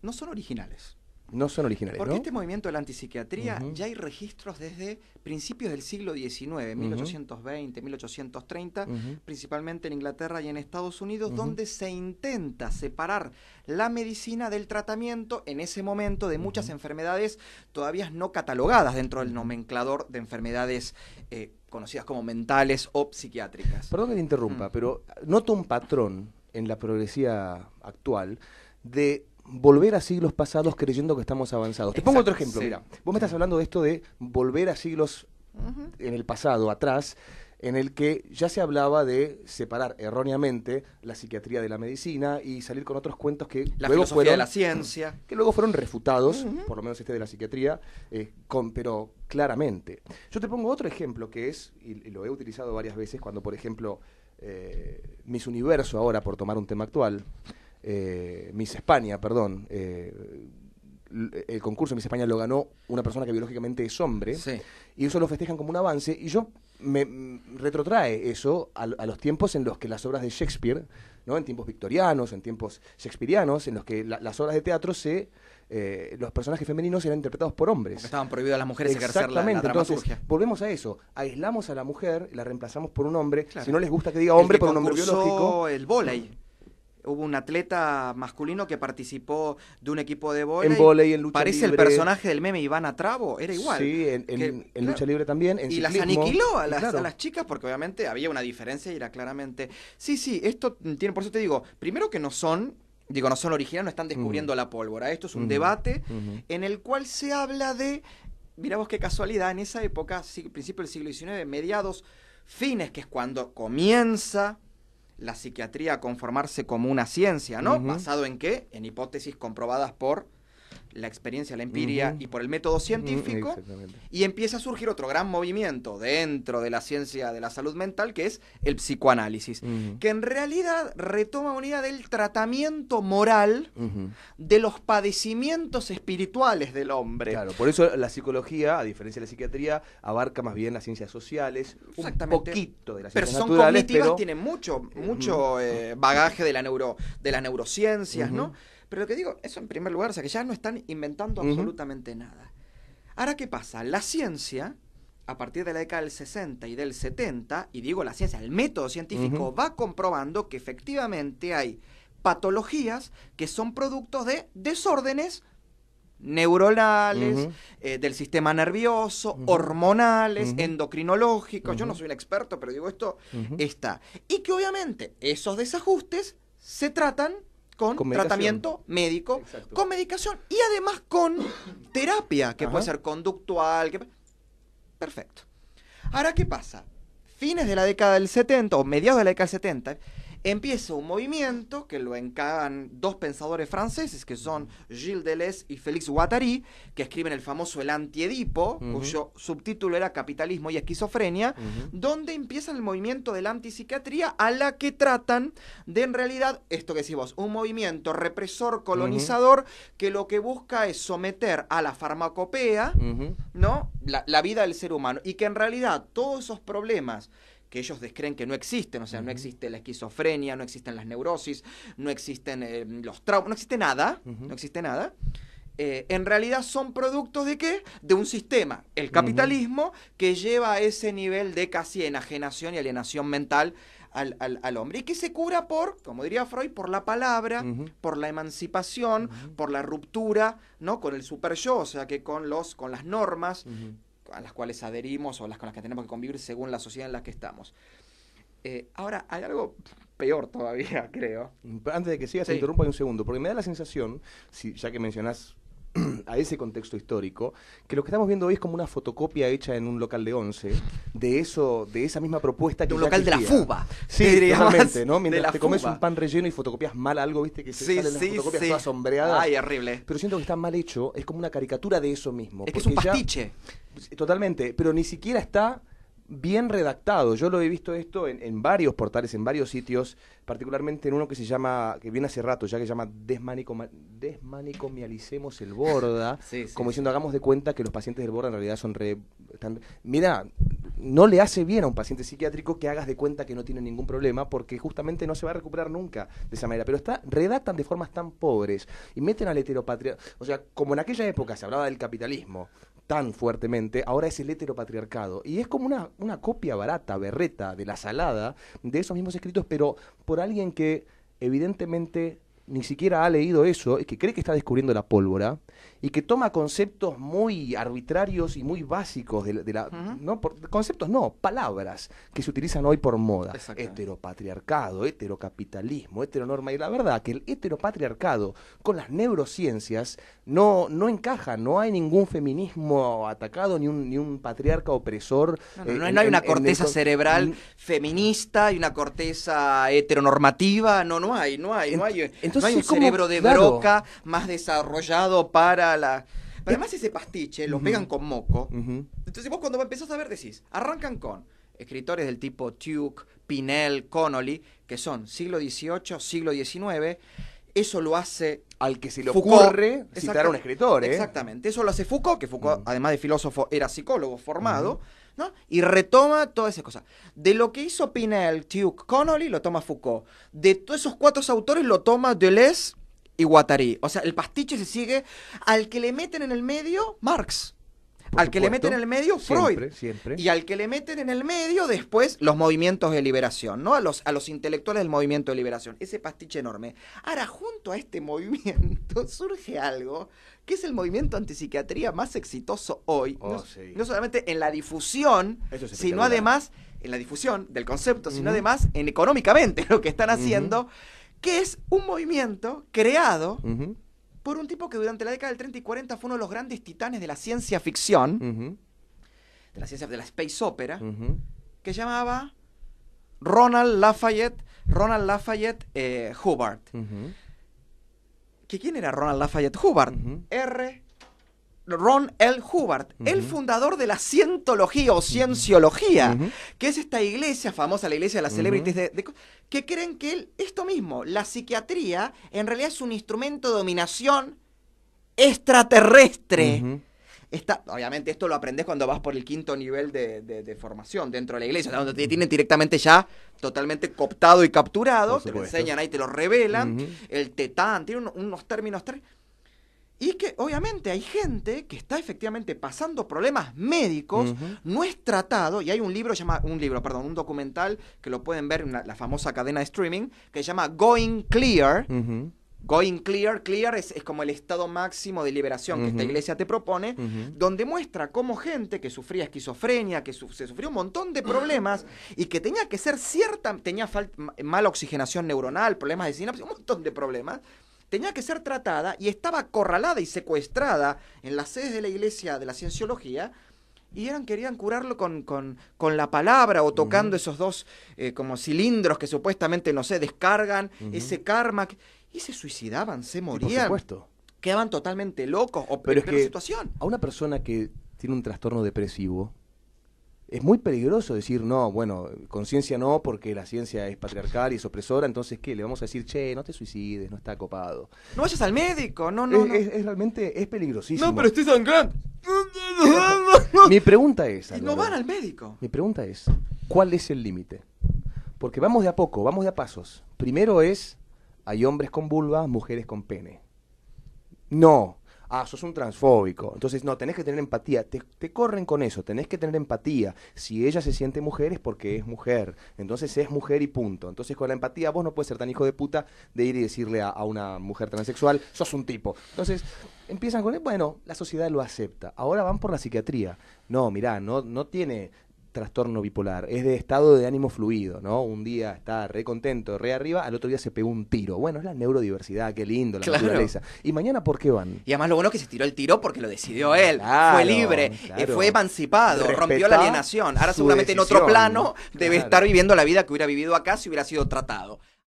no son originales. No son originales, Porque ¿no? este movimiento de la antipsiquiatría ya hay registros desde principios del siglo XIX, 1820, 1830, principalmente en Inglaterra y en Estados Unidos, donde se intenta separar la medicina del tratamiento en ese momento de muchas enfermedades todavía no catalogadas dentro del nomenclador de enfermedades conocidas como mentales o psiquiátricas. Perdón que te interrumpa, pero noto un patrón en la progresía actual de volver a siglos pasados creyendo que estamos avanzados. Te pongo otro ejemplo, mira. Vos me estás hablando de esto de volver a siglos en el pasado, atrás, en el que ya se hablaba de separar erróneamente la psiquiatría de la medicina y salir con otros cuentos que La luego filosofía de fueron, la ciencia. que luego fueron refutados, por lo menos este de la psiquiatría, pero claramente. Yo te pongo otro ejemplo que es, y lo he utilizado varias veces, cuando por ejemplo Miss Universo ahora, por tomar un tema actual, Miss España, perdón, el concurso de Miss España lo ganó una persona que biológicamente es hombre, y eso lo festejan como un avance, y yo me retrotrae eso a los tiempos en los que las obras de Shakespeare, ¿no? En tiempos victorianos, en tiempos shakespearianos, en los que las obras de teatro los personajes femeninos eran interpretados por hombres. Porque estaban prohibidas las mujeres ejercer la dramaturgia. Entonces, volvemos a eso. Aislamos a la mujer, la reemplazamos por un hombre. Si no les gusta que diga hombre, por un hombre biológico. El vóley. Hubo un atleta masculino que participó de un equipo de vóley. En vóley, en lucha Parece libre. el personaje del meme Ivana Trabo, era igual. Sí, en lucha libre también, en y ciclismo. las aniquiló a las chicas porque obviamente había una diferencia y era claramente... Sí, esto tiene, por eso te digo, primero que no son originales, no están descubriendo la pólvora. Esto es un debate en el cual se habla de... Mirá vos qué casualidad, en esa época, principio del siglo XIX, mediados, fines, que es cuando comienza la psiquiatría a conformarse como una ciencia, ¿no? ¿Basado en qué? En hipótesis comprobadas por la experiencia, la empiria y por el método científico. Y empieza a surgir otro gran movimiento dentro de la ciencia de la salud mental, que es el psicoanálisis, que en realidad retoma una idea del tratamiento moral de los padecimientos espirituales del hombre. Claro, por eso la psicología, a diferencia de la psiquiatría, abarca más bien las ciencias sociales, un poquito de las ciencias naturales, pero son cognitivas, tienen mucho bagaje de las neurociencias, ¿no? Pero lo que digo, eso en primer lugar, o sea, que ya no están inventando absolutamente nada. Ahora, ¿qué pasa? La ciencia, a partir de la década del 60 y del 70, y digo la ciencia, el método científico va comprobando que efectivamente hay patologías que son productos de desórdenes neuronales, del sistema nervioso, hormonales, endocrinológicos. Yo no soy un experto, pero digo, esto está. Y que obviamente esos desajustes se tratan con tratamiento médico, con medicación y además con terapia, que puede ser conductual. Perfecto. Ahora, ¿qué pasa? Fines de la década del 70, o mediados de la década del 70, empieza un movimiento que lo encaran dos pensadores franceses, que son Gilles Deleuze y Félix Guattari, que escriben el famoso El Antiedipo, cuyo subtítulo era Capitalismo y Esquizofrenia, donde empieza el movimiento de la antipsiquiatría, a la que tratan de, en realidad, esto que decís vos, un movimiento represor, colonizador, que lo que busca es someter a la farmacopea, ¿no? La vida del ser humano, y que en realidad todos esos problemas que ellos descreen que no existen, o sea, no existe la esquizofrenia, no existen las neurosis, no existen los traumas, no existe nada, en realidad son productos ¿de qué? De un sistema, el capitalismo, que lleva a ese nivel de casi enajenación y alienación mental al hombre, y que se cura por, como diría Freud, por la palabra, por la emancipación, por la ruptura, ¿no? Con el super yo, o sea, que con las normas a las cuales adherimos o con las que tenemos que convivir según la sociedad en la que estamos. Ahora, hay algo peor todavía, creo. Antes de que sigas, te interrumpo un segundo, porque me da la sensación, ya que mencionás a ese contexto histórico, que lo que estamos viendo hoy es como una fotocopia hecha en un local de 11 de esa misma propuesta que de un ya local existía. de la fuba. Sí, totalmente, ¿no? Mientras te comes un pan relleno y fotocopias mal algo, ¿viste? Que se salen las fotocopias todas sombreadas. Ay, horrible. Pero siento que está mal hecho, es como una caricatura de eso mismo. Es que es un pastiche. Totalmente, pero ni siquiera está bien redactado. Yo lo he visto esto en varios portales, en varios sitios, particularmente en uno que se llama, que viene hace rato ya, que se llama Desmanicomialicemos el Borda, como diciendo, hagamos de cuenta que los pacientes del Borda en realidad son mira, no le hace bien a un paciente psiquiátrico que hagas de cuenta que no tiene ningún problema, porque justamente no se va a recuperar nunca de esa manera. Pero redactan de formas tan pobres y meten al heteropatriarcado. O sea, como en aquella época se hablaba del capitalismo tan fuertemente, ahora es el heteropatriarcado. Y es como una copia barata, berreta, de la salada de esos mismos escritos, pero por alguien que evidentemente ni siquiera ha leído eso, y que cree que está descubriendo la pólvora, y que toma conceptos muy arbitrarios y muy básicos de la conceptos no, palabras que se utilizan hoy por moda. Heteropatriarcado, heterocapitalismo, heteronorma. Y la verdad que el heteropatriarcado con las neurociencias no encaja, no hay ningún feminismo atacado, ni un patriarca opresor. No hay una corteza cerebral feminista y una corteza heteronormativa, no hay. Entonces, no hay un cerebro de Broca más desarrollado para la... Pero además ese pastiche lo pegan con moco. Entonces vos cuando empezás a ver decís, arrancan con escritores del tipo Tuke, Pinel, Connolly, que son siglo XVIII, siglo XIX. Eso lo hace... Al que se le ocurre citar a un escritor, Exactamente. Eso lo hace Foucault, que Foucault, además de filósofo, era psicólogo formado, ¿no? Y retoma todas esas cosas. De lo que hizo Pinel, Tuke, Connolly, lo toma Foucault. De todos esos 4 autores lo toma Deleuze y Guattari. O sea, el pastiche se sigue al que le meten en el medio Marx. Al que le meten en el medio Freud. Siempre. Y al que le meten en el medio después los movimientos de liberación, ¿no? A los intelectuales del movimiento de liberación. Ese pastiche enorme. Ahora, junto a este movimiento surge algo que es el movimiento antipsiquiatría más exitoso hoy. No solamente en la difusión, sino además en la difusión del concepto, sino además en económicamente lo que están haciendo, que es un movimiento creado por un tipo que durante la década del 30 y 40 fue uno de los grandes titanes de la ciencia ficción, de la ciencia de la space opera, que se llamaba Ronald Lafayette Hubbard. ¿Quién era Ronald Lafayette Hubbard? Ron L. Hubbard, el fundador de la cientología o cienciología, que es esta iglesia famosa, la iglesia de las celebrities, que creen que esto mismo, la psiquiatría, en realidad es un instrumento de dominación extraterrestre. Obviamente esto lo aprendes cuando vas por el 5º nivel de formación dentro de la iglesia, donde te tienen directamente ya totalmente cooptado y capturado, te lo enseñan ahí, te lo revelan, el tetán, tiene unos términos... Y que obviamente hay gente que está efectivamente pasando problemas médicos, no es tratado, y hay un documental que lo pueden ver en la famosa cadena de streaming, que se llama Going Clear. Going Clear, es como el estado máximo de liberación que esta iglesia te propone, donde muestra cómo gente que sufría esquizofrenia, que se sufrió un montón de problemas y que tenía que ser tenía mala oxigenación neuronal, problemas de sinapsis, un montón de problemas, tenía que ser tratada y estaba acorralada y secuestrada en las sedes de la iglesia de la cienciología, y querían curarlo con la palabra o tocando esos dos como cilindros que supuestamente, no sé, descargan ese karma, y se suicidaban, se morían. Por supuesto. Quedaban totalmente locos. Pero es que situación. A una persona que tiene un trastorno depresivo, es muy peligroso decir, no, bueno, conciencia no, porque la ciencia es patriarcal y es opresora, entonces, ¿qué? Le vamos a decir, che, no te suicides, no está copado. No vayas al médico, no. Es realmente, es peligrosísimo. No, pero estoy sangrando. Mi pregunta es... Y no van al médico. Mi pregunta es, ¿cuál es el límite? Porque vamos de a poco, vamos de a pasos. Primero hay hombres con vulva, mujeres con pene. No. Sos un transfóbico. Entonces, no, tenés que tener empatía. Te corren con eso, tenés que tener empatía. Si ella se siente mujer es porque es mujer. Entonces es mujer y punto. Entonces, con la empatía vos no puedes ser tan hijo de puta de ir y decirle a una mujer transexual, sos un tipo. Entonces, empiezan con, bueno, la sociedad lo acepta. Ahora van por la psiquiatría. No, mirá, no tiene trastorno bipolar, es de estado de ánimo fluido, ¿no? Un día está re contento, re arriba, al otro día se pegó un tiro. Bueno, es la neurodiversidad, qué lindo, la naturaleza. ¿Y mañana por qué van? Y además lo bueno es que se tiró el tiro porque lo decidió él, fue libre, fue emancipado, rompió la alienación. Ahora seguramente en otro plano debe estar viviendo la vida que hubiera vivido acá si hubiera sido tratado.